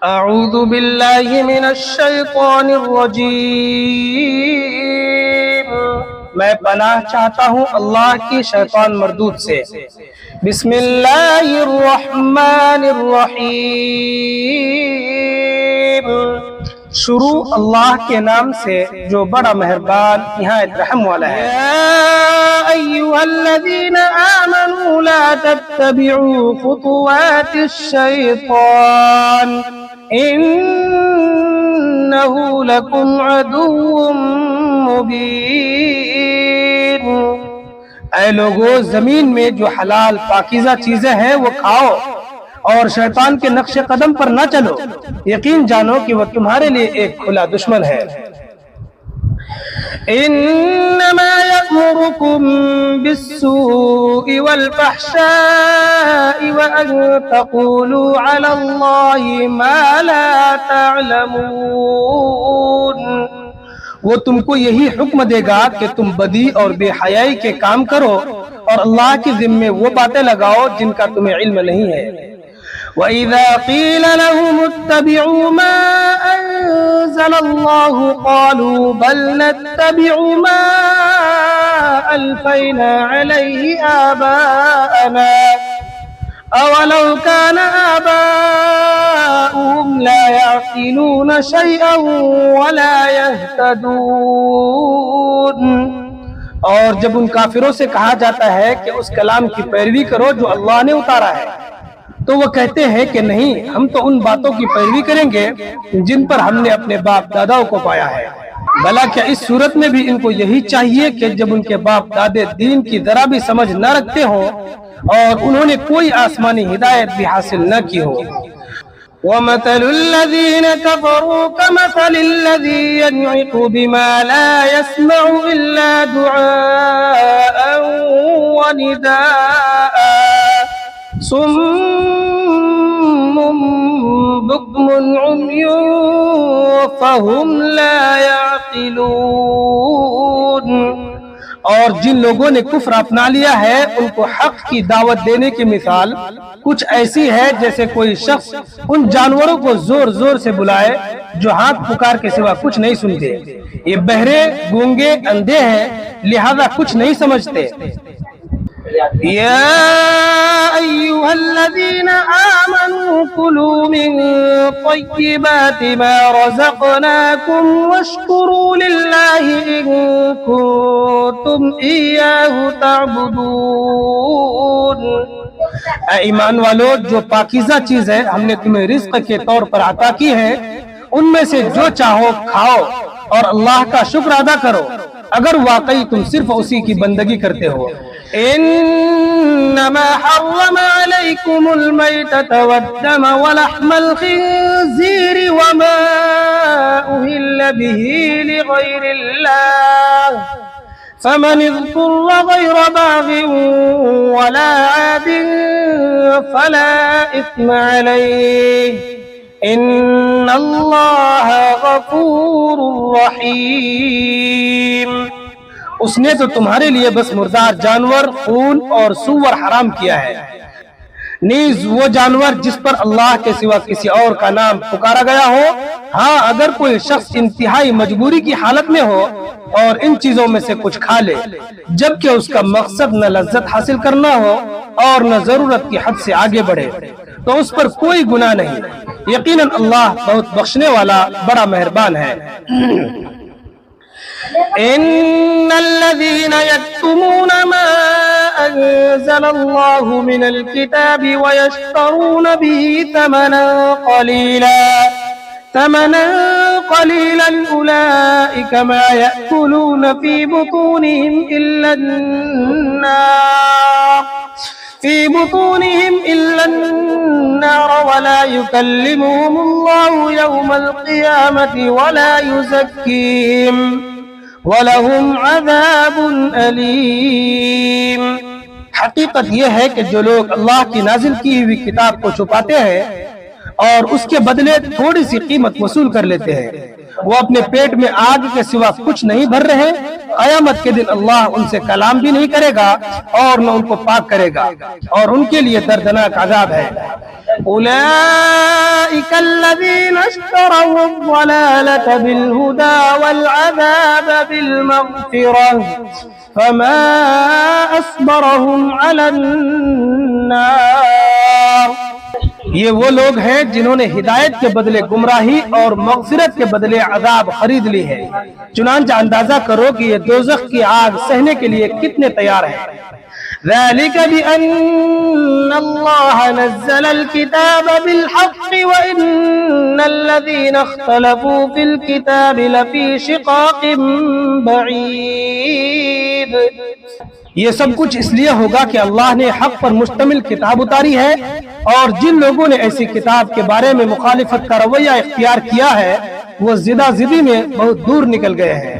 اعوذ باللہ من الشیطان الرجیم، میں پناہ چاہتا ہوں اللہ کی شیطان مردود سے۔ بسم اللہ الرحمن الرحیم، شروع اللہ کے نام سے جو بڑا مہربان نہایت رحم والا ہے۔ یا ایھا الذین آمنوا لا تتبعوا خطوات الشیطان انہ لکم عدو مبین۔ اے لوگو، زمین میں جو حلال پاکیزہ چیزیں ہیں وہ کھاؤ اور شیطان کے نقش قدم پر نہ چلو، یقین جانو کہ وہ تمہارے لیے ایک کھلا دشمن ہے۔ انما یأمرکم بالسوء والفحشاء وان تقولوا علی اللہ ما لا تعلمون۔ وہ تم کو یہی حکم دے گا کہ تم بدی اور بے حیائی کے کام کرو اور اللہ کے ذمے وہ باتیں لگاؤ جن کا تمہیں علم نہیں ہے۔ وَإِذَا قِيلَ لَهُمُ اتَّبِعُوا مَا أَنزَلَ اللَّهُ قَالُوا بَلْ نَتَّبِعُ مَا أَلْفَيْنَا عَلَيْهِ آبَاءَنَا أَوَلَوْ كَانَ آبَاؤُهُمْ لَا يَعْقِلُونَ شَيْئًا وَلَا يَهْتَدُونَ۔ اور جب ان کافروں سے کہا جاتا ہے کہ اس کلام کی پیروی کرو جو اللہ نے اتارا ہے، تو وہ کہتے ہیں کہ نہیں، ہم تو ان باتوں کی پیروی کریں گے جن پر ہم نے اپنے باپ داداؤں کو پایا ہے۔ بھلا کیا اس صورت میں بھی ان کو یہی چاہیے کہ جب ان کے باپ دادے دین کی ذرا بھی سمجھ نہ رکھتے ہوں اور انہوں نے کوئی آسمانی ہدایت بھی حاصل نہ کی ہو؟ وَمَثَلُ الَّذِينَ كَفَرُوا كَمَثَلِ الَّذِي يَنْعِقُ بِمَا لَا يَسْمَعُ إِلَّا دُعَاءً وَنِدَاءً صُمٌّ بُكْمٌ عُمْيٌ فَهُمْ لَا يَعْقِلُونَ۔ اور جن لوگوں نے کفر اپنا لیا ہے ان کو حق کی دعوت دینے کی مثال کچھ ایسی ہے جیسے کوئی شخص ان جانوروں کو زور زور سے بلائے جو ہاتھ پکار کے سوا کچھ نہیں سنتے۔ یہ بہرے، گونگے، اندھے ہیں، لہذا کچھ نہیں سمجھتے۔ یا ایھا الذین آمنوا کلوا من طیبات ما رزقناکم واشکروا للہ ان کنتم ایاہ تعبدون۔ اے ایمان والو، جو پاکیزہ چیزیں ہم نے تمہیں رزق کے طور پر عطا کی ہیں ان میں سے جو چاہو کھاؤ اور اللہ کا شکر ادا کرو اگر واقعی تم صرف اسی کی بندگی کرتے ہو۔ انما حرم علیکم المیتۃ والدم ولحم الخنزیر وما اہل به لغیر اللہ فمن اضطر غیر باغ ولا عاد فلا اثم علیہ ان اللہ غفور رحیم۔ اس نے تو تمہارے لیے بس مردار جانور، خون اور سور حرام کیا ہے، نیز وہ جانور جس پر اللہ کے سوا کسی اور کا نام پکارا گیا ہو۔ ہاں، اگر کوئی شخص انتہائی مجبوری کی حالت میں ہو اور ان چیزوں میں سے کچھ کھا لے جبکہ اس کا مقصد نہ لذت حاصل کرنا ہو اور نہ ضرورت کی حد سے آگے بڑھے تو اس پر کوئی گناہ نہیں، یقیناً اللہ بہت بخشنے والا بڑا مہربان ہے۔ ان الذين يكتمون ما انزل الله من الكتاب ويشترون به ثمنا قليلا اولئك ما يأكلون في بطونهم الا النار ولا يكلمهم الله يوم القيامة ولا يزكيهم وَلَهُمْ عَذَابٌ أَلِيمٌ۔ حقیقت یہ ہے کہ جو لوگ اللہ کی نازل کی ہوئی کتاب کو چھپاتے ہیں اور اس کے بدلے تھوڑی سی قیمت وصول کر لیتے ہیں، وہ اپنے پیٹ میں آگ کے سوا کچھ نہیں بھر رہے، قیامت کے دن اللہ ان سے کلام بھی نہیں کرے گا اور نہ ان کو پاک کرے گا، اور ان کے لیے دردناک عذاب ہے۔ أولئك الذين اشتروا الضلالة بالهدى والعذاب بالمغفرة فما أصبرهم على النار۔ یہ وہ لوگ ہیں جنہوں نے ہدایت کے بدلے گمراہی اور مغفرت کے بدلے عذاب خرید لی ہے، چنانچہ اندازہ کرو کہ یہ دوزخ کی آگ سہنے کے لیے کتنے تیار ہیں۔ ذلك بأن الله نزل الكتاب بالحق وإن الذين اختلفوا في الكتاب لفي شقاق بعيد۔ یہ سب کچھ اس لیے ہوگا کہ اللہ نے حق پر مشتمل کتاب اتاری ہے، اور جن لوگوں نے ایسی کتاب کے بارے میں مخالفت کا رویہ اختیار کیا ہے وہ زدہ زدی میں بہت دور نکل گئے ہیں۔